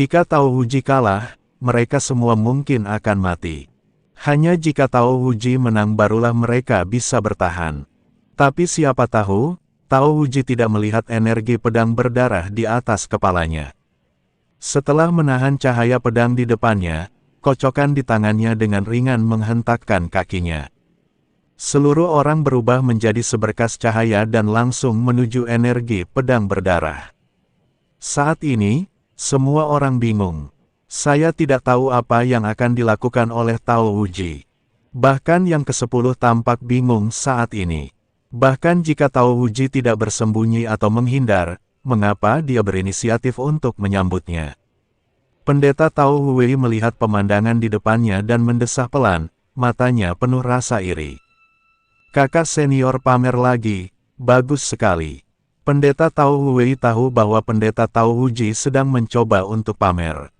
Jika Tao Huji kalah, mereka semua mungkin akan mati. Hanya jika Tao Huji menang barulah mereka bisa bertahan. Tapi siapa tahu, Tao Huji tidak melihat energi pedang berdarah di atas kepalanya. Setelah menahan cahaya pedang di depannya, kocokan di tangannya dengan ringan menghentakkan kakinya. Seluruh orang berubah menjadi seberkas cahaya dan langsung menuju energi pedang berdarah. Saat ini, semua orang bingung. Saya tidak tahu apa yang akan dilakukan oleh Tao Huji. Bahkan yang ke-10 tampak bingung saat ini. Bahkan jika Tao Huji tidak bersembunyi atau menghindar, mengapa dia berinisiatif untuk menyambutnya? Pendeta Tao Hui melihat pemandangan di depannya dan mendesah pelan, matanya penuh rasa iri. Kakak senior pamer lagi, bagus sekali. Pendeta Tao Hui tahu bahwa pendeta Tao Huji sedang mencoba untuk pamer.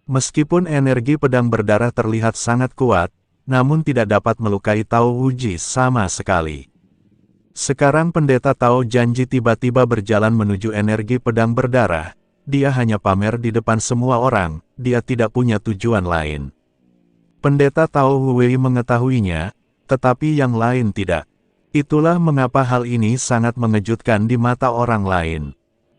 Meskipun energi pedang berdarah terlihat sangat kuat, namun tidak dapat melukai Tao Huji sama sekali. Sekarang pendeta Tao janji tiba-tiba berjalan menuju energi pedang berdarah. Dia hanya pamer di depan semua orang, dia tidak punya tujuan lain. Pendeta Tao Hui mengetahuinya, tetapi yang lain tidak. Itulah mengapa hal ini sangat mengejutkan di mata orang lain.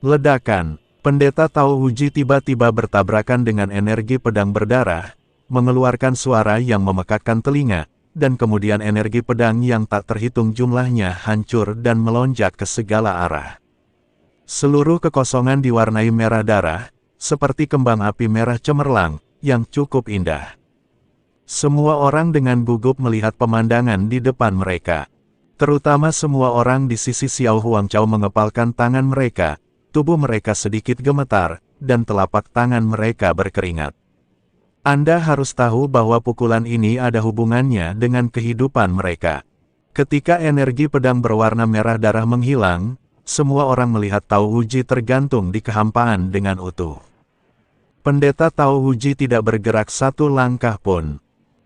Ledakan. Pendeta Tao Huji tiba-tiba bertabrakan dengan energi pedang berdarah, mengeluarkan suara yang memekakkan telinga, dan kemudian energi pedang yang tak terhitung jumlahnya hancur dan melonjak ke segala arah. Seluruh kekosongan diwarnai merah darah, seperti kembang api merah cemerlang, yang cukup indah. Semua orang dengan gugup melihat pemandangan di depan mereka. Terutama semua orang di sisi Xiao Huangchao mengepalkan tangan mereka. Tubuh mereka sedikit gemetar, dan telapak tangan mereka berkeringat. Anda harus tahu bahwa pukulan ini ada hubungannya dengan kehidupan mereka. Ketika energi pedang berwarna merah darah menghilang, semua orang melihat Tao Huji tergantung di kehampaan dengan utuh. Pendeta Tao Huji tidak bergerak satu langkah pun.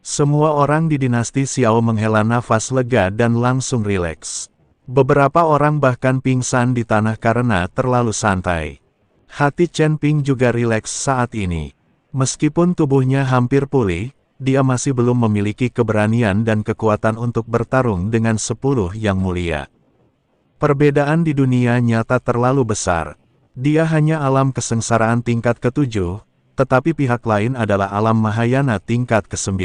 Semua orang di dinasti Xiao menghela nafas lega dan langsung rileks. Beberapa orang bahkan pingsan di tanah karena terlalu santai. Hati Chen Ping juga rileks saat ini. Meskipun tubuhnya hampir pulih, dia masih belum memiliki keberanian dan kekuatan untuk bertarung dengan 10 yang mulia. Perbedaan di dunia nyata terlalu besar. Dia hanya alam kesengsaraan tingkat ke-7, tetapi pihak lain adalah alam Mahayana tingkat ke-9.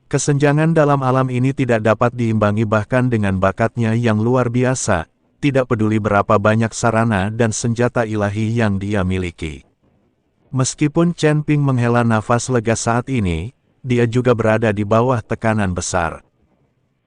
Kesenjangan dalam alam ini tidak dapat diimbangi bahkan dengan bakatnya yang luar biasa, tidak peduli berapa banyak sarana dan senjata ilahi yang dia miliki. Meskipun Chen Ping menghela nafas lega saat ini, dia juga berada di bawah tekanan besar.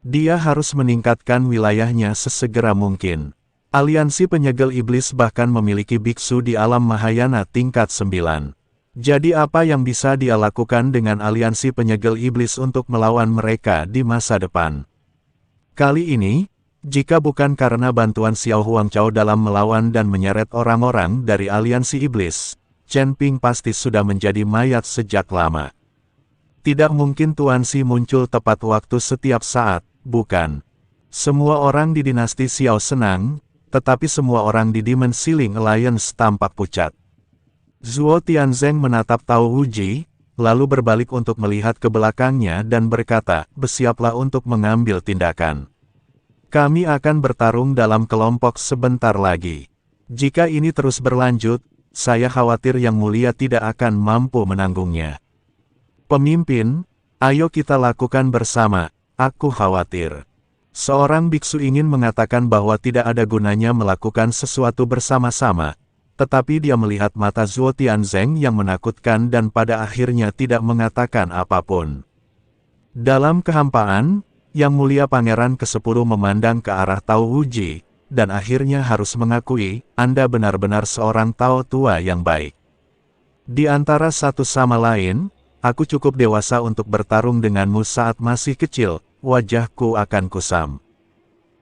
Dia harus meningkatkan wilayahnya sesegera mungkin. Aliansi penyegel iblis bahkan memiliki biksu di alam Mahayana tingkat 9. Jadi apa yang bisa dia lakukan dengan aliansi penyegel iblis untuk melawan mereka di masa depan? Kali ini, jika bukan karena bantuan Xiao Huangchao dalam melawan dan menyeret orang-orang dari aliansi iblis, Chen Ping pasti sudah menjadi mayat sejak lama. Tidak mungkin Tuan Xi muncul tepat waktu setiap saat, bukan? Semua orang di dinasti Xiao senang, tetapi semua orang di Demon Ceiling Alliance tampak pucat. Zhuo Tianzeng menatap Tao Huji, lalu berbalik untuk melihat ke belakangnya dan berkata, bersiaplah untuk mengambil tindakan. Kami akan bertarung dalam kelompok sebentar lagi. Jika ini terus berlanjut, saya khawatir Yang Mulia tidak akan mampu menanggungnya. Pemimpin, ayo kita lakukan bersama, aku khawatir. Seorang biksu ingin mengatakan bahwa tidak ada gunanya melakukan sesuatu bersama-sama, tetapi dia melihat mata Zhuo Tianzeng yang menakutkan dan pada akhirnya tidak mengatakan apapun. Dalam kehampaan, Yang Mulia Pangeran ke-10 memandang ke arah Tao Huji, dan akhirnya harus mengakui, Anda benar-benar seorang Tao tua yang baik. Di antara satu sama lain, aku cukup dewasa untuk bertarung denganmu saat masih kecil, wajahku akan kusam.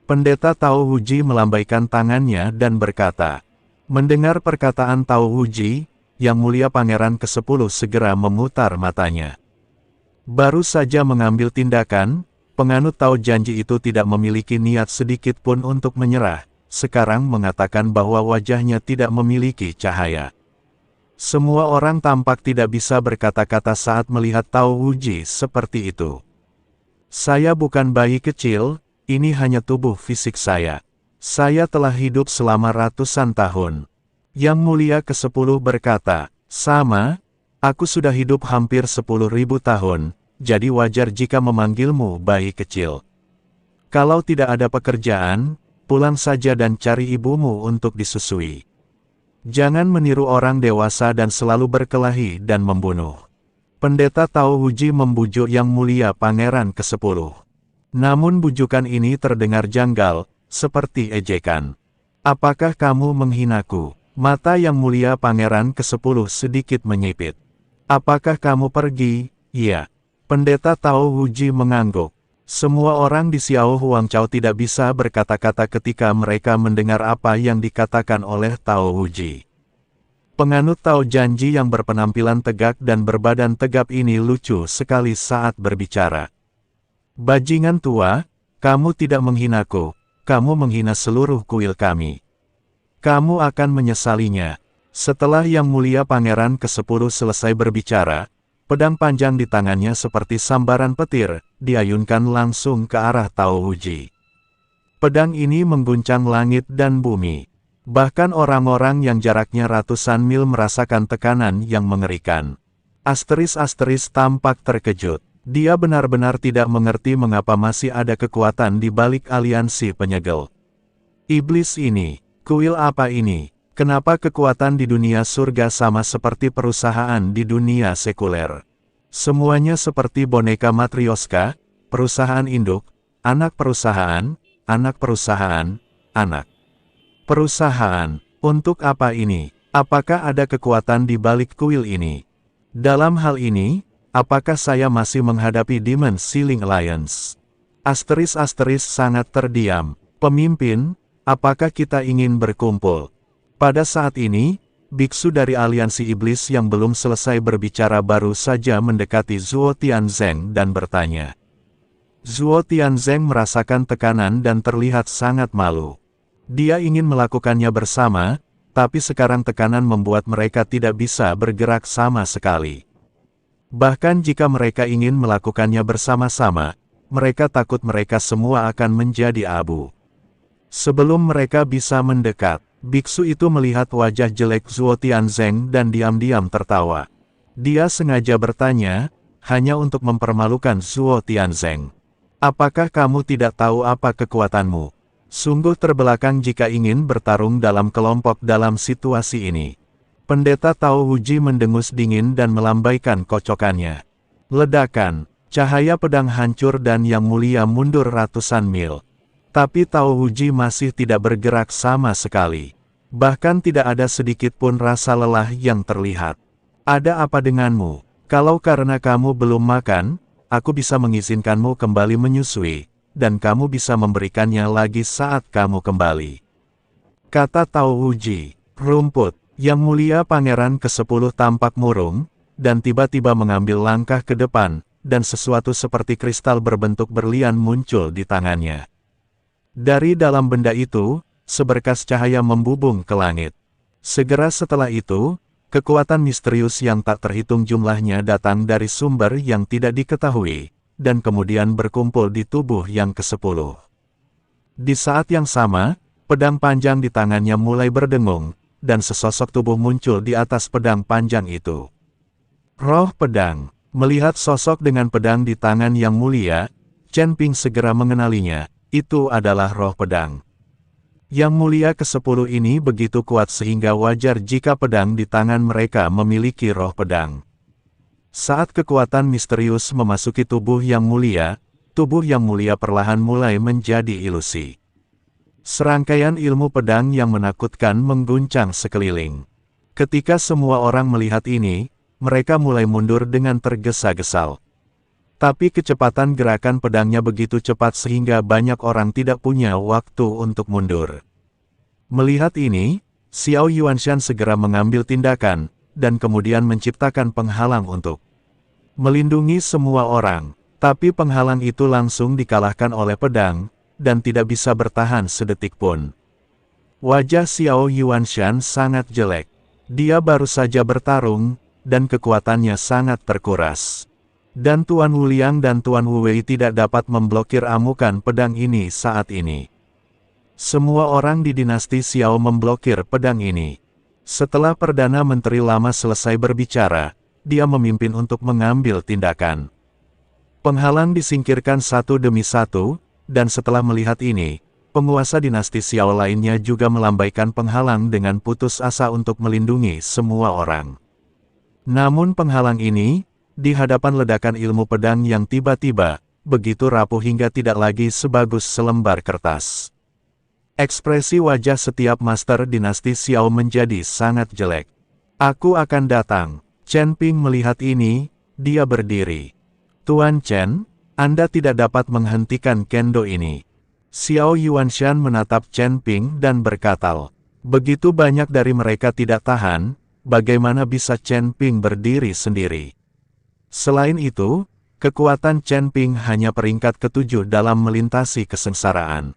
Pendeta Tao Huji melambaikan tangannya dan berkata, mendengar perkataan Tao Huji, Yang Mulia Pangeran ke-10 segera memutar matanya. Baru saja mengambil tindakan, penganut Tao janji itu tidak memiliki niat sedikit pun untuk menyerah, sekarang mengatakan bahwa wajahnya tidak memiliki cahaya. Semua orang tampak tidak bisa berkata-kata saat melihat Tao Wuji seperti itu. Saya bukan bayi kecil, ini hanya tubuh fisik saya. Saya telah hidup selama ratusan tahun. Yang Mulia ke-10 berkata, sama, aku sudah hidup hampir 10.000 tahun, jadi wajar jika memanggilmu bayi kecil. Kalau tidak ada pekerjaan, pulang saja dan cari ibumu untuk disusui. Jangan meniru orang dewasa dan selalu berkelahi dan membunuh. Pendeta Tao Wuji membujuk Yang Mulia Pangeran ke-10. Namun bujukan ini terdengar janggal, seperti ejekan. Apakah kamu menghinaku? Mata Yang Mulia Pangeran ke-10 sedikit menyipit. Apakah kamu pergi? Iya. Pendeta Tao Wuji mengangguk. Semua orang di Xiao Huangchao tidak bisa berkata-kata ketika mereka mendengar apa yang dikatakan oleh Tao Wuji. Penganut Tao Janji yang berpenampilan tegak dan berbadan tegap ini lucu sekali saat berbicara. Bajingan tua, kamu tidak menghinaku, kamu menghina seluruh kuil kami. Kamu akan menyesalinya. Setelah Yang Mulia Pangeran ke-10 selesai berbicara, pedang panjang di tangannya seperti sambaran petir, diayunkan langsung ke arah Tao Wuji. Pedang ini mengguncang langit dan bumi. Bahkan orang-orang yang jaraknya ratusan mil merasakan tekanan yang mengerikan. Asteris tampak terkejut. Dia benar-benar tidak mengerti mengapa masih ada kekuatan di balik aliansi penyegel. Iblis ini, kuil apa ini? Kenapa kekuatan di dunia surga sama seperti perusahaan di dunia sekuler? Semuanya seperti boneka matrioska, perusahaan induk, anak perusahaan, anak perusahaan, anak perusahaan. Untuk apa ini? Apakah ada kekuatan di balik kuil ini? Dalam hal ini, apakah saya masih menghadapi Demon Ceiling Alliance? Asteris sangat terdiam. Pemimpin, apakah kita ingin berkumpul? Pada saat ini, biksu dari aliansi iblis yang belum selesai berbicara baru saja mendekati Zuo Tianzeng dan bertanya. Zuo Tianzeng merasakan tekanan dan terlihat sangat malu. Dia ingin melakukannya bersama, tapi sekarang tekanan membuat mereka tidak bisa bergerak sama sekali. Bahkan jika mereka ingin melakukannya bersama-sama, mereka takut mereka semua akan menjadi abu. Sebelum mereka bisa mendekat, biksu itu melihat wajah jelek Zuo Tianzeng dan diam-diam tertawa. Dia sengaja bertanya, hanya untuk mempermalukan Zuo Tianzeng. Apakah kamu tidak tahu apa kekuatanmu? Sungguh terbelakang jika ingin bertarung dalam kelompok dalam situasi ini. Pendeta Tao Wuji mendengus dingin dan melambaikan kocokannya. Ledakan, cahaya pedang hancur dan Yang Mulia mundur ratusan mil. Tapi Tao Wuji masih tidak bergerak sama sekali. Bahkan tidak ada sedikit pun rasa lelah yang terlihat. Ada apa denganmu? Kalau karena kamu belum makan, aku bisa mengizinkanmu kembali menyusui, dan kamu bisa memberikannya lagi saat kamu kembali. Kata Tao Wuji. Rumput. Yang Mulia Pangeran ke-10 tampak murung, dan tiba-tiba mengambil langkah ke depan, dan sesuatu seperti kristal berbentuk berlian muncul di tangannya. Dari dalam benda itu, seberkas cahaya membubung ke langit. Segera setelah itu, kekuatan misterius yang tak terhitung jumlahnya datang dari sumber yang tidak diketahui, dan kemudian berkumpul di tubuh Yang ke-10. Di saat yang sama, pedang panjang di tangannya mulai berdengung, dan sesosok tubuh muncul di atas pedang panjang itu. Roh pedang. Melihat sosok dengan pedang di tangan Yang Mulia, Chen Ping segera mengenalinya, itu adalah roh pedang. Yang Mulia ke-10 ini begitu kuat sehingga wajar jika pedang di tangan mereka memiliki roh pedang. Saat kekuatan misterius memasuki tubuh Yang Mulia perlahan mulai menjadi ilusi. Serangkaian ilmu pedang yang menakutkan mengguncang sekeliling. Ketika semua orang melihat ini, mereka mulai mundur dengan tergesa-gesa. Tapi kecepatan gerakan pedangnya begitu cepat sehingga banyak orang tidak punya waktu untuk mundur. Melihat ini, Xiao Yuanshan segera mengambil tindakan, dan kemudian menciptakan penghalang untuk melindungi semua orang. Tapi penghalang itu langsung dikalahkan oleh pedang, dan tidak bisa bertahan sedetik pun. Wajah Xiao Yuanshan sangat jelek. Dia baru saja bertarung, dan kekuatannya sangat terkuras. Dan Tuan Wuliang dan Tuan Wu Wei tidak dapat memblokir amukan pedang ini saat ini. Semua orang di dinasti Xiao memblokir pedang ini. Setelah Perdana Menteri Lama selesai berbicara, dia memimpin untuk mengambil tindakan. Penghalang disingkirkan satu demi satu, dan setelah melihat ini, penguasa dinasti Xiao lainnya juga melambaikan penghalang dengan putus asa untuk melindungi semua orang. Namun penghalang ini, di hadapan ledakan ilmu pedang yang tiba-tiba, begitu rapuh hingga tidak lagi sebagus selembar kertas. Ekspresi wajah setiap master dinasti Xiao menjadi sangat jelek. Aku akan datang. Chen Ping melihat ini, dia berdiri. Tuan Chen, Anda tidak dapat menghentikan kendo ini. Xiao Yuanshan menatap Chen Ping dan berkata, begitu banyak dari mereka tidak tahan, bagaimana bisa Chen Ping berdiri sendiri? Selain itu, kekuatan Chen Ping hanya peringkat ke-7 dalam melintasi kesengsaraan.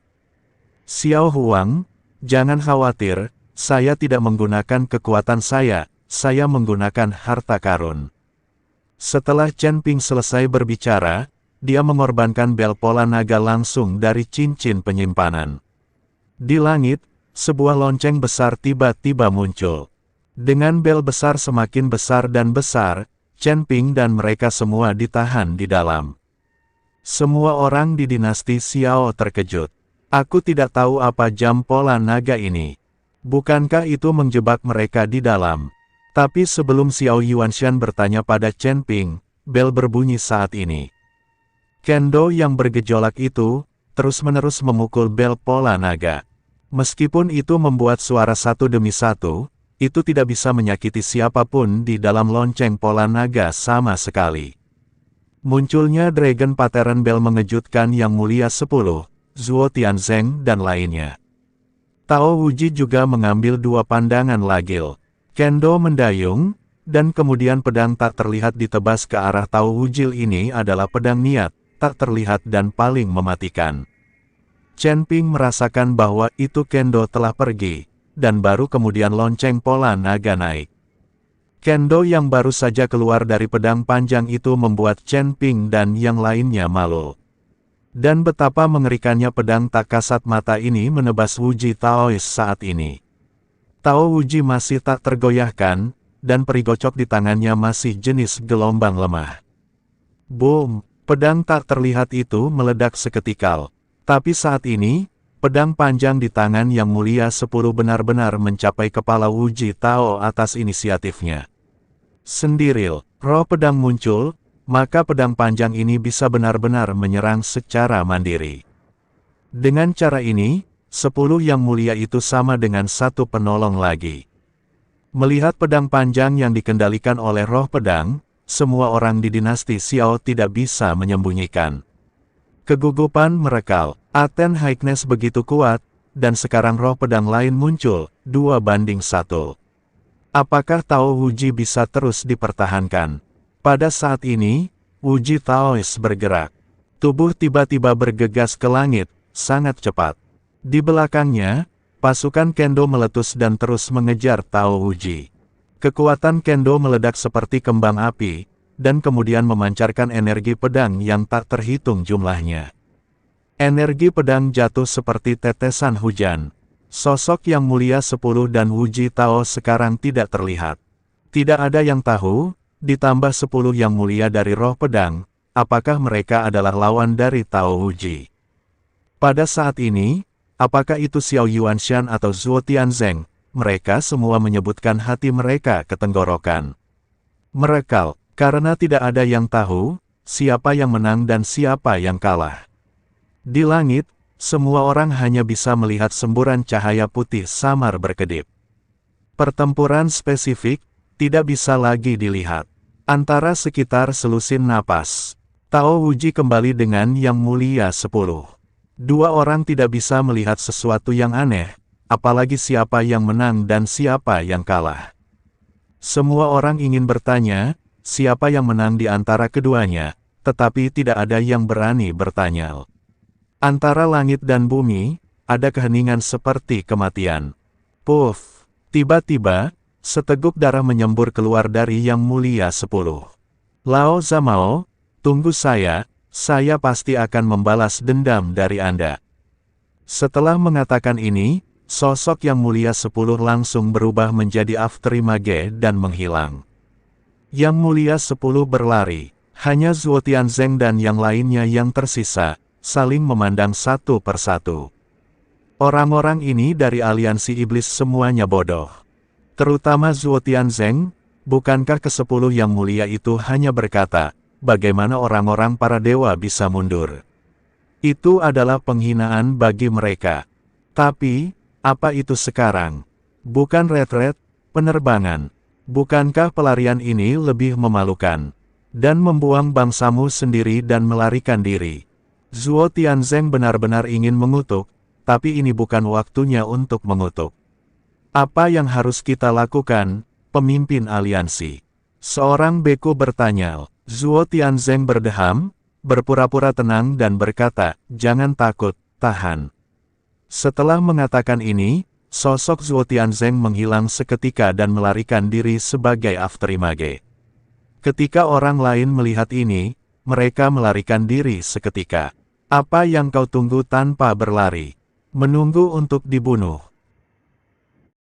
Xiao Huang, jangan khawatir, saya tidak menggunakan kekuatan saya menggunakan harta karun. Setelah Chen Ping selesai berbicara, dia mengorbankan bel pola naga langsung dari cincin penyimpanan. Di langit, sebuah lonceng besar tiba-tiba muncul. Dengan bel besar semakin besar dan besar, Chen Ping dan mereka semua ditahan di dalam. Semua orang di dinasti Xiao terkejut. Aku tidak tahu apa jam pola naga ini. Bukankah itu menjebak mereka di dalam? Tapi sebelum Xiao Yuanshan bertanya pada Chen Ping, bel berbunyi saat ini. Kendo yang bergejolak itu, terus-menerus memukul bel pola naga. Meskipun itu membuat suara satu demi satu, itu tidak bisa menyakiti siapapun di dalam lonceng pola naga sama sekali. Munculnya Dragon Pattern Bell mengejutkan Yang Mulia 10, Zuo Tianzeng dan lainnya. Tao Wuji juga mengambil dua pandangan lagil. Kendo mendayung, dan kemudian pedang tak terlihat ditebas ke arah Tao Wujil ini adalah pedang niat, tak terlihat dan paling mematikan. Chen Ping merasakan bahwa itu Kendo telah pergi, dan baru kemudian lonceng pola naga naik. Kendo yang baru saja keluar dari pedang panjang itu membuat Chen Ping dan yang lainnya malu. Dan betapa mengerikannya pedang tak kasat mata ini menebas Wuji Taois saat ini. Tao Wuji masih tak tergoyahkan, dan peri gocok di tangannya masih jenis gelombang lemah. Boom! Pedang tak terlihat itu meledak seketikal. Tapi saat ini, pedang panjang di tangan Yang Mulia 10 benar-benar mencapai kepala Wuji Tao atas inisiatifnya. Sendiril, roh pedang muncul, maka pedang panjang ini bisa benar-benar menyerang secara mandiri. Dengan cara ini, 10 Yang Mulia itu sama dengan satu penolong lagi. Melihat pedang panjang yang dikendalikan oleh roh pedang, semua orang di dinasti Xiao tidak bisa menyembunyikan. Kegugupan merekal, Aten Highness begitu kuat, dan sekarang roh pedang lain muncul, 2-1. Apakah Tao Wuji bisa terus dipertahankan? Pada saat ini, Wuji Taois bergerak. Tubuh tiba-tiba bergegas ke langit, sangat cepat. Di belakangnya, pasukan Kendo meletus dan terus mengejar Tao Wuji. Kekuatan Kendo meledak seperti kembang api, dan kemudian memancarkan energi pedang yang tak terhitung jumlahnya. Energi pedang jatuh seperti tetesan hujan. Sosok Yang Mulia 10 dan Wuji Tao sekarang tidak terlihat. Tidak ada yang tahu, ditambah 10 Yang Mulia dari roh pedang, apakah mereka adalah lawan dari Tao Wuji. Pada saat ini, apakah itu Xiao Yuanshan atau Zuo Tianzeng, mereka semua menyebutkan hati mereka ke tenggorokan. Merekal, karena tidak ada yang tahu, siapa yang menang dan siapa yang kalah. Di langit, semua orang hanya bisa melihat semburan cahaya putih samar berkedip. Pertempuran spesifik, tidak bisa lagi dilihat. Antara sekitar selusin napas, Tao Wuji kembali dengan Yang Mulia 10. Dua orang tidak bisa melihat sesuatu yang aneh, apalagi siapa yang menang dan siapa yang kalah. Semua orang ingin bertanya, siapa yang menang di antara keduanya, tetapi tidak ada yang berani bertanya. Antara langit dan bumi, ada keheningan seperti kematian. Puff! Tiba-tiba, Seteguk darah menyembur keluar dari Yang Mulia 10. Lao Zamao, tunggu saya pasti akan membalas dendam dari Anda. Setelah mengatakan ini, sosok Yang Mulia 10 langsung berubah menjadi Afterimage dan menghilang. Yang Mulia 10 berlari, hanya Zhuo Tianzeng dan yang lainnya yang tersisa, saling memandang satu persatu. Orang-orang ini dari aliansi iblis semuanya bodoh. Terutama Zhuo Tianzeng, bukankah ke-10 yang mulia itu hanya berkata, bagaimana orang-orang para dewa bisa mundur? Itu adalah penghinaan bagi mereka. Tapi, apa itu sekarang? Bukan retret, penerbangan. Bukankah pelarian ini lebih memalukan? Dan membuang bangsamu sendiri dan melarikan diri. Zhuo Tianzeng benar-benar ingin mengutuk, tapi ini bukan waktunya untuk mengutuk. Apa yang harus kita lakukan, pemimpin aliansi? Seorang beku bertanya. Zhuo Tianzeng berdeham, berpura-pura tenang dan berkata, jangan takut, tahan. Setelah mengatakan ini, sosok Zhuo Tianzeng menghilang seketika dan melarikan diri sebagai Afterimage. Ketika orang lain melihat ini, mereka melarikan diri seketika. Apa yang kau tunggu tanpa berlari? Menunggu untuk dibunuh.